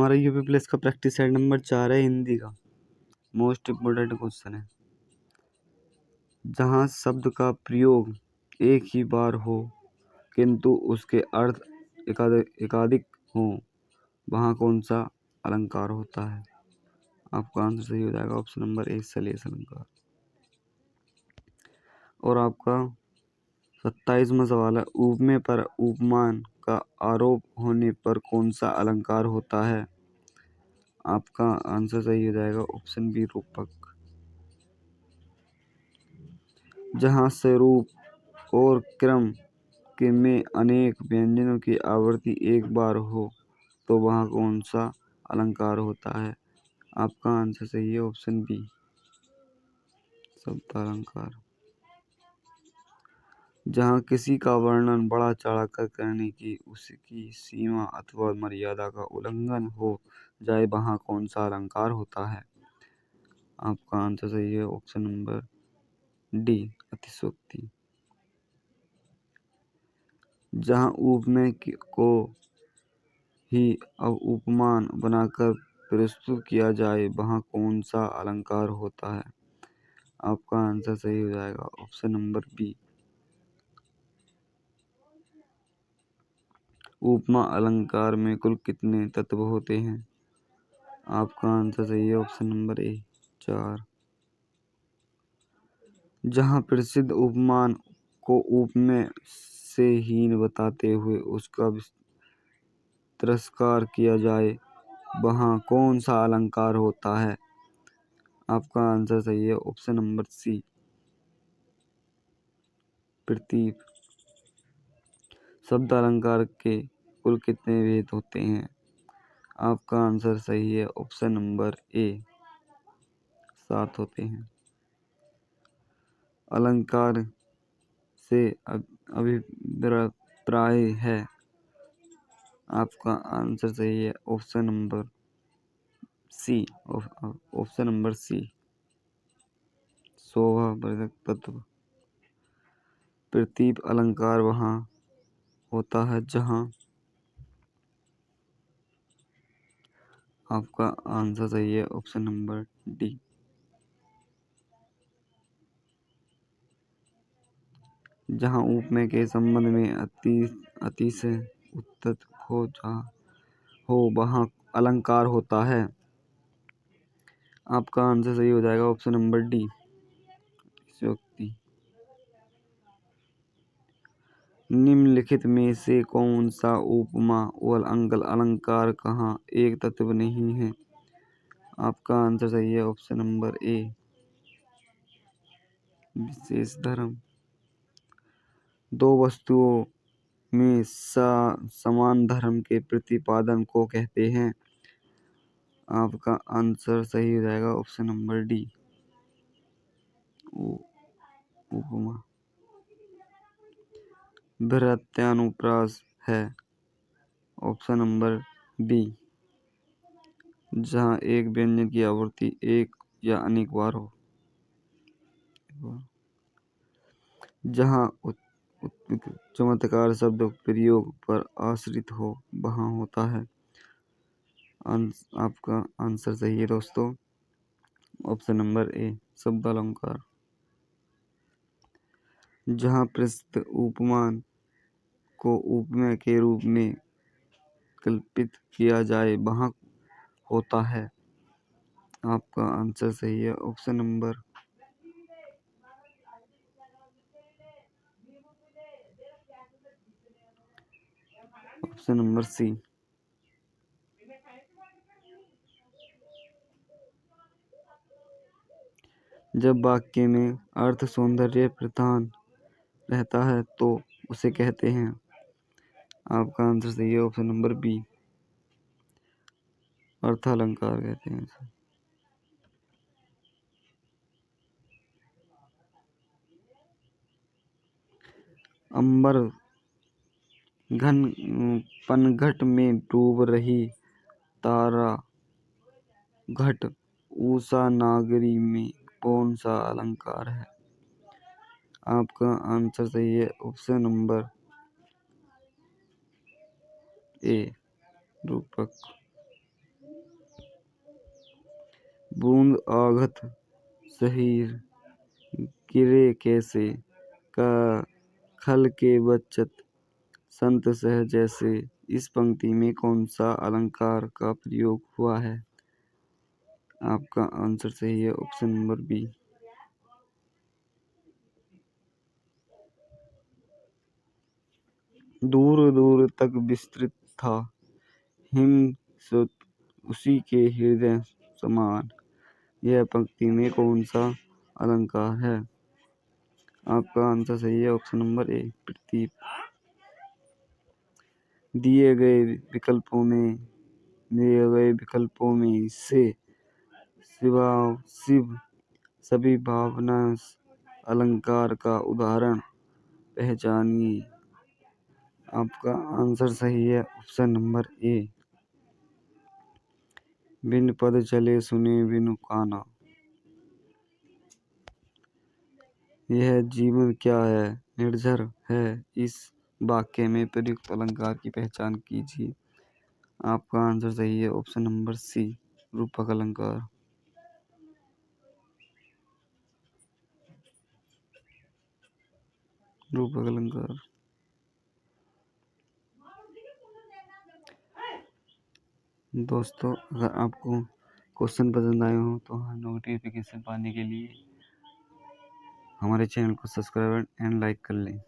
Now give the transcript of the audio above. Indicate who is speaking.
Speaker 1: हमारा UP plus का practice set number 4 है, हिंदी का मोस्ट इम्पोर्टेंट क्वेश्चन है। जहाँ शब्द का प्रयोग एक ही बार हो किंतु उसके अर्थ एकाधिक हो, वहाँ कौन सा अलंकार होता है? आपका आंसर सही हो जाएगा ऑप्शन नंबर ए, सलेस अलंकार। और आपका 27वां सवाल है, उपमेय पर उपमान का आरोप होने पर कौन सा अलंकार होता है? आपका आंसर सही हो जाएगा ऑप्शन बी, रूपक। जहाँ स्वरूप और क्रम के में अनेक व्यंजनों की आवृत्ति एक बार हो तो वहाँ कौन सा अलंकार होता है? आपका आंसर सही है ऑप्शन बी, शब्द अलंकार। जहाँ किसी का वर्णन बढ़ा चढ़ाकर करने की उसकी सीमा अथवा मर्यादा का उल्लंघन हो जाए, वहाँ कौन सा अलंकार होता है? आपका आंसर सही है ऑप्शन नंबर डी, अतिशयोक्ति। जहाँ उपमेय को ही अब उपमान बनाकर प्रस्तुत किया जाए, वहाँ कौन सा अलंकार होता है? आपका आंसर सही हो जाएगा ऑप्शन नंबर बी, उपमा अलंकार में कुल कितने तत्व होते हैं? आपका आंसर सही है ऑप्शन नंबर ए, 4। जहाँ प्रसिद्ध उपमान को उपमेय से हीन बताते हुए उसका तिरस्कार किया जाए, वहाँ कौन सा अलंकार होता है? आपका आंसर सही है ऑप्शन नंबर सी, प्रतीक। शब्द अलंकार के कुल कितने भेद होते हैं? आपका आंसर सही है ऑप्शन नंबर ए, 7 होते हैं। अलंकार से अभिप्राय है। आपका आंसर सही है option number C, option number C, शोभावर्धक तत्व। प्रतीप अलंकार वहाँ होता है जहाँ, आपका आंसर सही है ऑप्शन नंबर डी, जहाँ उपमेय के संबंध में अतिशय उत्तत हो वहाँ अलंकार होता है। आपका आंसर सही हो जाएगा ऑप्शन नंबर डी, अतिशयोक्ति। निम्नलिखित में से कौन सा उपमा और अलंकार कहाँ एक तत्व नहीं है? आपका आंसर सही है ऑप्शन नंबर ए, विशेष धर्म। दो वस्तुओं में समान धर्म के प्रतिपादन को कहते हैं। आपका आंसर सही हो जाएगा ऑप्शन नंबर डी, उपमा। वृत्तानुप्रास है ऑप्शन नंबर बी, जहाँ एक व्यंजन की आवृत्ति एक या अनेक बार हो। जहाँ चमत्कार शब्द प्रयोग पर आश्रित हो, वहाँ होता है। आपका आंसर सही है दोस्तों ऑप्शन नंबर ए, शब्द अलंकार। जहाँ प्रस्तुत उपमान को उपमेय के रूप में कल्पित किया जाए, वहाँ होता है। आपका आंसर सही है ऑप्शन नंबर सी। जब वाक्य में अर्थ सौंदर्य प्रधान रहता है तो उसे कहते हैं। आपका आंसर सही है ऑप्शन नंबर बी, अर्थालंकार कहते हैं इसे। अंबर घन पनघट में डूब रही तारा घट उषा नागरी में कौन सा अलंकार है? आपका आंसर सही है ऑप्शन नंबर ए, रूपक। बूंद आघत सहीर गिरे कैसे, का खल के बचत संत सह जैसे। इस पंक्ति में कौन सा अलंकार का प्रयोग हुआ है? आपका आंसर सही है ऑप्शन नंबर बी। दूर दूर तक विस्तृत था हिम सुत उसी के हृदय समान। यह पंक्ति में कौन सा अलंकार है? आपका आंसर सही है ऑप्शन नंबर ए प्रतीप। दिए गए विकल्पों में से शिव सभी भावना अलंकार का उदाहरण पहचानिए। आपका आंसर सही है ऑप्शन नंबर ए। बिन पद चले सुने बिनु काना। यह जीवन क्या है निर्झर है। इस वाक्य में प्रयुक्त अलंकार की पहचान कीजिए। आपका आंसर सही है ऑप्शन नंबर सी रूपक अलंकार। रूपक अलंकार। दोस्तों अगर आपको क्वेश्चन पसंद आए हो तो नोटिफिकेशन पाने के लिए हमारे चैनल को सब्सक्राइब एंड लाइक कर लें।